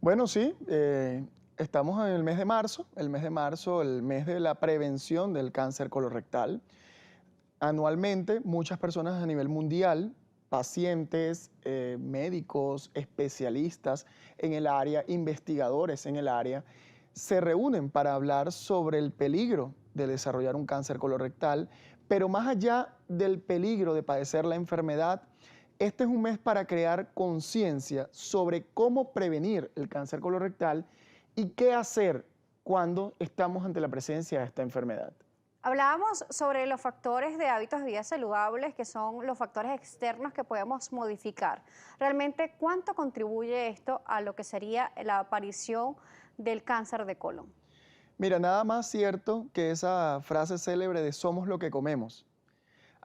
Bueno, sí, estamos en el mes de la prevención del cáncer colorectal. Anualmente, muchas personas a nivel mundial, pacientes, médicos, especialistas en el área, investigadores en el área, se reúnen para hablar sobre el peligro de desarrollar un cáncer colorectal, pero más allá del peligro de padecer la enfermedad, este es un mes para crear conciencia sobre cómo prevenir el cáncer colorectal y qué hacer cuando estamos ante la presencia de esta enfermedad. Hablábamos sobre los factores de hábitos de vida saludables, que son los factores externos que podemos modificar. Realmente, ¿cuánto contribuye esto a lo que sería la aparición del cáncer de colon? Mira, nada más cierto que esa frase célebre de somos lo que comemos.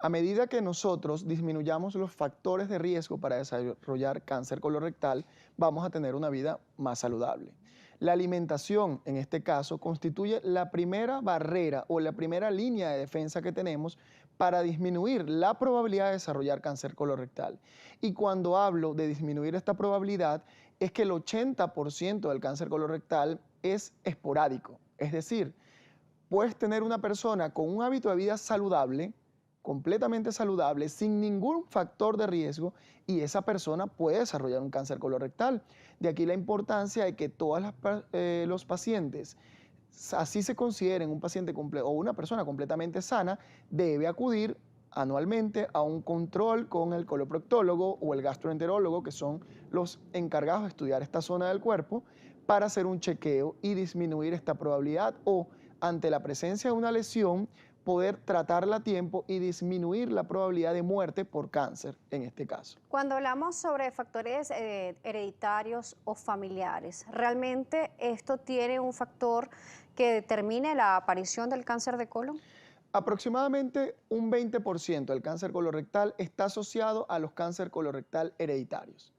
A medida que nosotros disminuyamos los factores de riesgo para desarrollar cáncer colorectal, vamos a tener una vida más saludable. La alimentación, en este caso, constituye la primera barrera o la primera línea de defensa que tenemos para disminuir la probabilidad de desarrollar cáncer colorectal. Y cuando hablo de disminuir esta probabilidad, es que el 80% del cáncer colorectal es esporádico. Es decir, puedes tener una persona con un hábito de vida saludable, completamente saludable, sin ningún factor de riesgo, y esa persona puede desarrollar un cáncer colorectal. De aquí la importancia de que todos los pacientes, así se consideren un paciente o una persona completamente sana, debe acudir anualmente a un control con el coloproctólogo o el gastroenterólogo, que son los encargados de estudiar esta zona del cuerpo, para hacer un chequeo y disminuir esta probabilidad o, ante la presencia de una lesión, poder tratarla a tiempo y disminuir la probabilidad de muerte por cáncer en este caso. Cuando hablamos sobre factores hereditarios o familiares, ¿realmente esto tiene un factor que determine la aparición del cáncer de colon? Aproximadamente un 20% del cáncer colorectal está asociado a los cáncer colorectal hereditarios.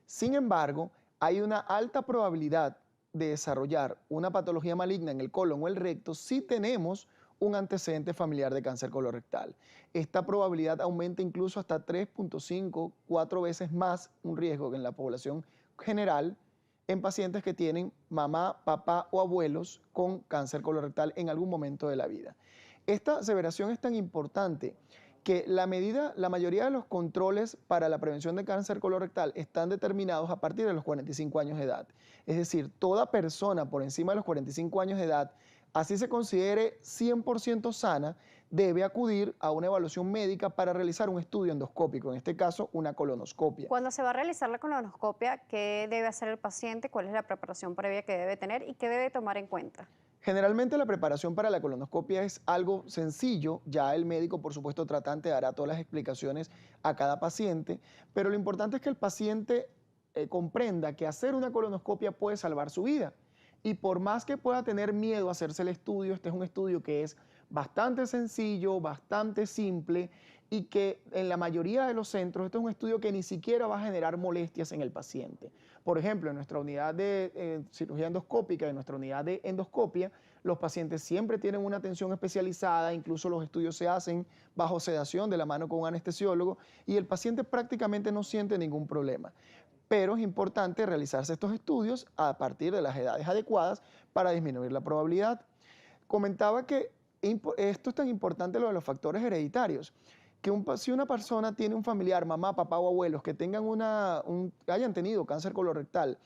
Sin embargo, hay una alta probabilidad de desarrollar una patología maligna en el colon o el recto si tenemos un antecedente familiar de cáncer colorectal. Esta probabilidad aumenta incluso hasta 3.5, 4 veces más un riesgo que en la población general en pacientes que tienen mamá, papá o abuelos con cáncer colorectal en algún momento de la vida. Esta aseveración es tan importante que la mayoría de los controles para la prevención de cáncer colorectal están determinados a partir de los 45 años de edad. Es decir, toda persona por encima de los 45 años de edad, así se considere 100% sana, debe acudir a una evaluación médica para realizar un estudio endoscópico, en este caso una colonoscopia. Cuando se va a realizar la colonoscopia, ¿qué debe hacer el paciente? ¿Cuál es la preparación previa que debe tener y qué debe tomar en cuenta? Generalmente la preparación para la colonoscopia es algo sencillo, ya el médico, por supuesto, tratante dará todas las explicaciones a cada paciente, pero lo importante es que el paciente comprenda que hacer una colonoscopia puede salvar su vida. Y por más que pueda tener miedo a hacerse el estudio, este es un estudio que es bastante sencillo, bastante simple y que en la mayoría de los centros, este es un estudio que ni siquiera va a generar molestias en el paciente. Por ejemplo, en nuestra unidad de cirugía endoscópica, en nuestra unidad de endoscopia, los pacientes siempre tienen una atención especializada, incluso los estudios se hacen bajo sedación de la mano con un anestesiólogo y el paciente prácticamente no siente ningún problema. Pero es importante realizarse estos estudios a partir de las edades adecuadas para disminuir la probabilidad. Comentaba que esto es tan importante lo de los factores hereditarios, que si una persona tiene un familiar, mamá, papá o abuelos, que tengan hayan tenido cáncer colorectal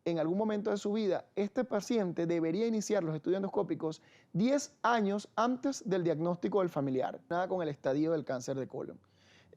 en algún momento de su vida, este paciente debería iniciar los estudios endoscópicos 10 años antes del diagnóstico del familiar, nada con el estadio del cáncer de colon.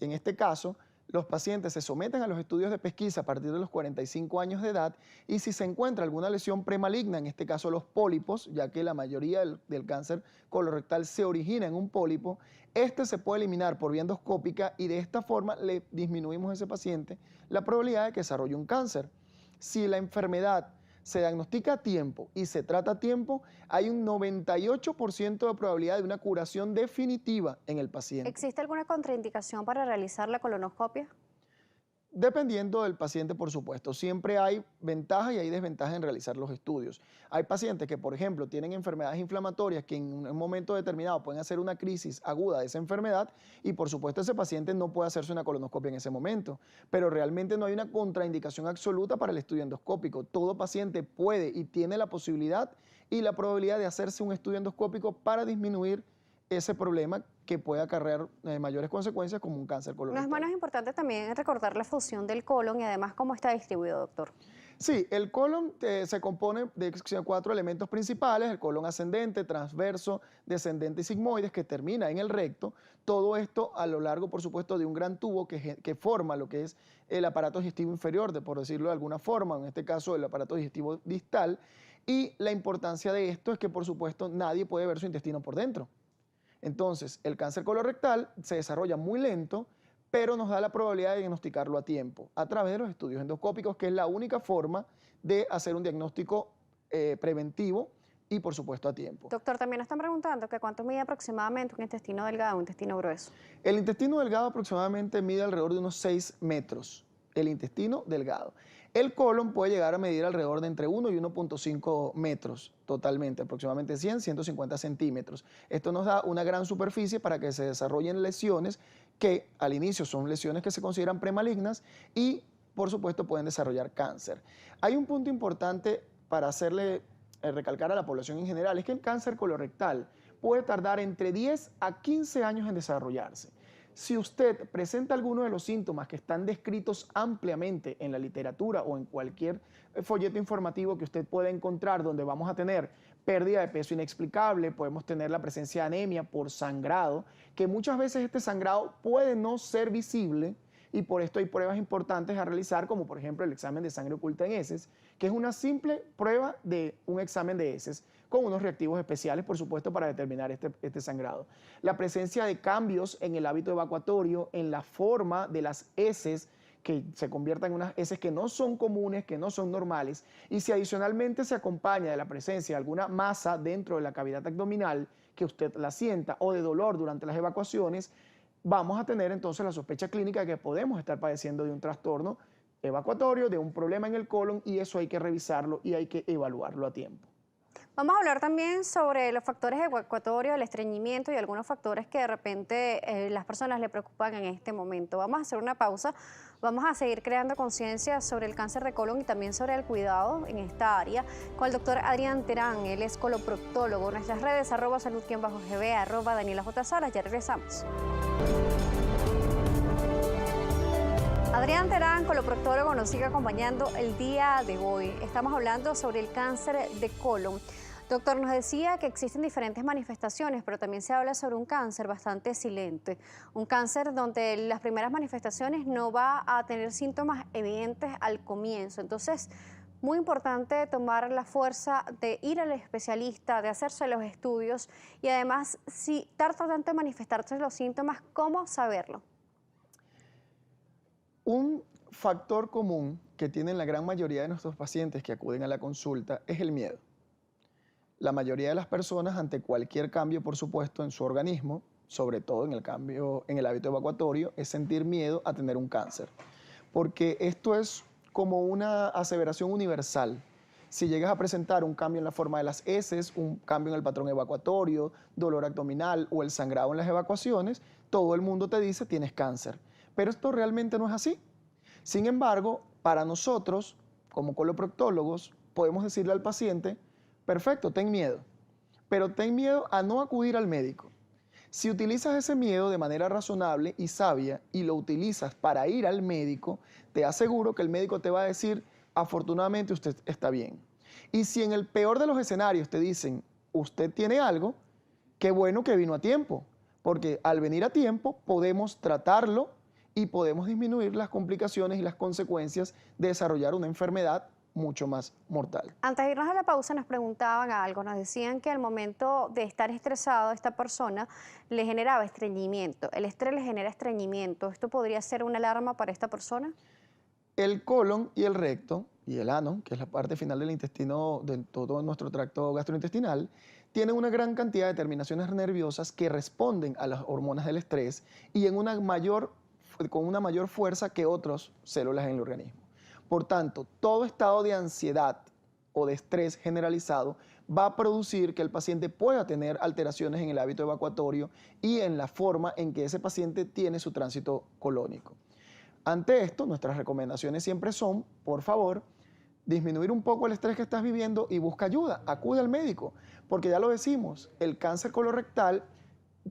En este caso, los pacientes se someten a los estudios de pesquisa a partir de los 45 años de edad y si se encuentra alguna lesión premaligna, en este caso los pólipos, ya que la mayoría del cáncer colorectal se origina en un pólipo, este se puede eliminar por vía endoscópica y de esta forma le disminuimos a ese paciente la probabilidad de que desarrolle un cáncer. Si la enfermedad se diagnostica a tiempo y se trata a tiempo, hay un 98% de probabilidad de una curación definitiva en el paciente. ¿Existe alguna contraindicación para realizar la colonoscopia? Dependiendo del paciente, por supuesto. Siempre hay ventajas y hay desventajas en realizar los estudios. Hay pacientes que, por ejemplo, tienen enfermedades inflamatorias que en un momento determinado pueden hacer una crisis aguda de esa enfermedad y, por supuesto, ese paciente no puede hacerse una colonoscopia en ese momento. Pero realmente no hay una contraindicación absoluta para el estudio endoscópico. Todo paciente puede y tiene la posibilidad y la probabilidad de hacerse un estudio endoscópico para disminuir ese problema que puede acarrear mayores consecuencias como un cáncer No es colorectal. menos importante también recordar la función del colon y además cómo está distribuido, doctor. Sí, el colon se compone de 4 elementos principales: el colon ascendente, transverso, descendente y sigmoides, que termina en el recto. Todo esto a lo largo, por supuesto, de un gran tubo que forma lo que es el aparato digestivo inferior, por decirlo de alguna forma, en este caso el aparato digestivo distal. Y la importancia de esto es que, por supuesto, nadie puede ver su intestino por dentro. Entonces, el cáncer colorectal se desarrolla muy lento, pero nos da la probabilidad de diagnosticarlo a tiempo a través de los estudios endoscópicos, que es la única forma de hacer un diagnóstico preventivo y, por supuesto, a tiempo. Doctor, también nos están preguntando que cuánto mide aproximadamente un intestino delgado, un intestino grueso. El intestino delgado aproximadamente mide alrededor de unos 6 metros, el intestino delgado. El colon puede llegar a medir alrededor de entre 1 y 1.5 metros totalmente, aproximadamente 100, 150 centímetros. Esto nos da una gran superficie para que se desarrollen lesiones que al inicio son lesiones que se consideran premalignas y, por supuesto, pueden desarrollar cáncer. Hay un punto importante para hacerle recalcar a la población en general, es que el cáncer colorectal puede tardar entre 10 a 15 años en desarrollarse. Si usted presenta alguno de los síntomas que están descritos ampliamente en la literatura o en cualquier folleto informativo que usted pueda encontrar, donde vamos a tener pérdida de peso inexplicable, podemos tener la presencia de anemia por sangrado, que muchas veces este sangrado puede no ser visible y por esto hay pruebas importantes a realizar, como por ejemplo el examen de sangre oculta en heces, que es una simple prueba de un examen de heces, con unos reactivos especiales, por supuesto, para determinar este sangrado. La presencia de cambios en el hábito evacuatorio, en la forma de las heces, que se conviertan en unas heces que no son comunes, que no son normales, y si adicionalmente se acompaña de la presencia de alguna masa dentro de la cavidad abdominal, que usted la sienta, o de dolor durante las evacuaciones, vamos a tener entonces la sospecha clínica de que podemos estar padeciendo de un trastorno evacuatorio, de un problema en el colon, y eso hay que revisarlo y hay que evaluarlo a tiempo. Vamos a hablar también sobre los factores evacuatorios, el estreñimiento y algunos factores que de repente las personas le preocupan en este momento. Vamos a hacer una pausa, vamos a seguir creando conciencia sobre el cáncer de colon y también sobre el cuidado en esta área con el doctor Adrián Terán, él es coloproctólogo. Nuestras redes @salud_gb, @Daniela J. Salas, ya regresamos. Adrián Terán, coloproctólogo, nos sigue acompañando el día de hoy. Estamos hablando sobre el cáncer de colon. Doctor, nos decía que existen diferentes manifestaciones, pero también se habla sobre un cáncer bastante silente. Un cáncer donde las primeras manifestaciones no va a tener síntomas evidentes al comienzo. Entonces, muy importante tomar la fuerza de ir al especialista, de hacerse los estudios y además, si tarda tanto en manifestarse los síntomas, ¿cómo saberlo? Un factor común que tienen la gran mayoría de nuestros pacientes que acuden a la consulta es el miedo. La mayoría de las personas, ante cualquier cambio, por supuesto, en su organismo, sobre todo en el cambio en el hábito evacuatorio, es sentir miedo a tener un cáncer. Porque esto es como una aseveración universal. Si llegas a presentar un cambio en la forma de las heces, un cambio en el patrón evacuatorio, dolor abdominal o el sangrado en las evacuaciones, todo el mundo te dice tienes cáncer. Pero esto realmente no es así. Sin embargo, para nosotros, como coloproctólogos, podemos decirle al paciente, perfecto, ten miedo, pero ten miedo a no acudir al médico. Si utilizas ese miedo de manera razonable y sabia y lo utilizas para ir al médico, te aseguro que el médico te va a decir, afortunadamente usted está bien. Y si en el peor de los escenarios te dicen, usted tiene algo, qué bueno que vino a tiempo, porque al venir a tiempo podemos tratarlo y podemos disminuir las complicaciones y las consecuencias de desarrollar una enfermedad mucho más mortal. Antes de irnos a la pausa nos preguntaban algo, nos decían que al momento de estar estresado esta persona le generaba estreñimiento, el estrés le genera estreñimiento, ¿esto podría ser una alarma para esta persona? El colon y el recto y el ano, que es la parte final del intestino, de todo nuestro tracto gastrointestinal, tienen una gran cantidad de terminaciones nerviosas que responden a las hormonas del estrés y en una mayor con una mayor fuerza que otras células en el organismo. Por tanto, todo estado de ansiedad o de estrés generalizado va a producir que el paciente pueda tener alteraciones en el hábito evacuatorio y en la forma en que ese paciente tiene su tránsito colónico. Ante esto, nuestras recomendaciones siempre son, por favor, disminuir un poco el estrés que estás viviendo y busca ayuda, acude al médico, porque ya lo decimos, el cáncer colorectal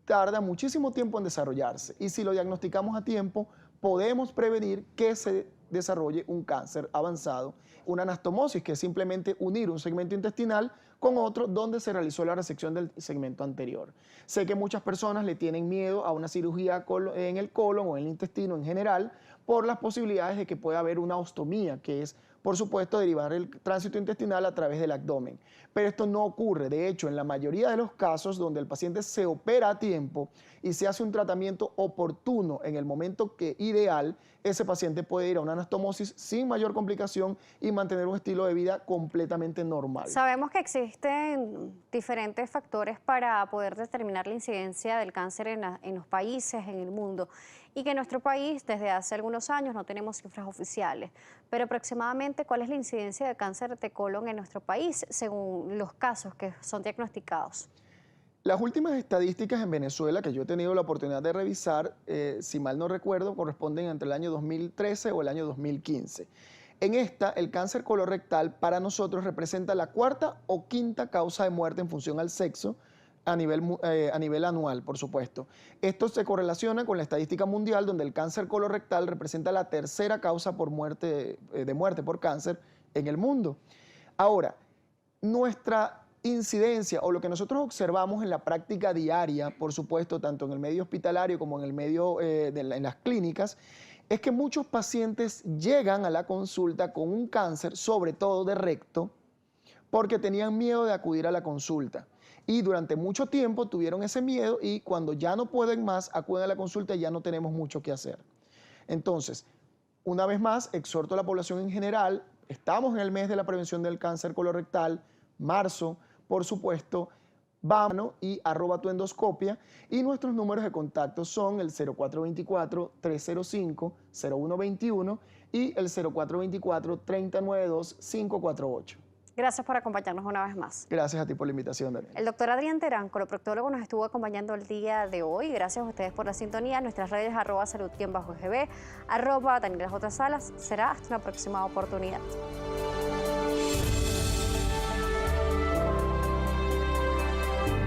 tarda muchísimo tiempo en desarrollarse y si lo diagnosticamos a tiempo, podemos prevenir que se desarrolle un cáncer avanzado, una anastomosis, que es simplemente unir un segmento intestinal con otro donde se realizó la resección del segmento anterior. Sé que muchas personas le tienen miedo a una cirugía en el colon o en el intestino en general por las posibilidades de que pueda haber una ostomía, que es, por supuesto, derivar el tránsito intestinal a través del abdomen. Pero esto no ocurre. De hecho, en la mayoría de los casos donde el paciente se opera a tiempo y se hace un tratamiento oportuno en el momento ideal, ese paciente puede ir a una anastomosis sin mayor complicación y mantener un estilo de vida completamente normal. Sabemos que existen diferentes factores para poder determinar la incidencia del cáncer en los países, en el mundo, y que en nuestro país desde hace algunos años no tenemos cifras oficiales. Pero aproximadamente, ¿cuál es la incidencia de cáncer de colon en nuestro país según los casos que son diagnosticados? Las últimas estadísticas en Venezuela que yo he tenido la oportunidad de revisar, si mal no recuerdo, corresponden entre el año 2013 o el año 2015. En esta, el cáncer colorectal para nosotros representa la cuarta o quinta causa de muerte en función al sexo a nivel anual, por supuesto. Esto se correlaciona con la estadística mundial, donde el cáncer colorectal representa la tercera causa de muerte por cáncer en el mundo. Ahora, nuestra incidencia o lo que nosotros observamos en la práctica diaria, por supuesto, tanto en el medio hospitalario como en el medio en las clínicas, es que muchos pacientes llegan a la consulta con un cáncer, sobre todo de recto, porque tenían miedo de acudir a la consulta. Y durante mucho tiempo tuvieron ese miedo y cuando ya no pueden más, acuden a la consulta y ya no tenemos mucho que hacer. Entonces, una vez más, exhorto a la población en general, estamos en el mes de la prevención del cáncer colorectal, marzo, por supuesto, vámonos y @tuendoscopia y nuestros números de contacto son el 0424-305-0121 y el 0424-392-548. Gracias por acompañarnos una vez más. Gracias a ti por la invitación, Daniel. El doctor Adrián Terán, coloproctólogo, nos estuvo acompañando el día de hoy. Gracias a ustedes por la sintonía. Nuestras redes @salud_gb, @DanielaJSalas. Será hasta una próxima oportunidad.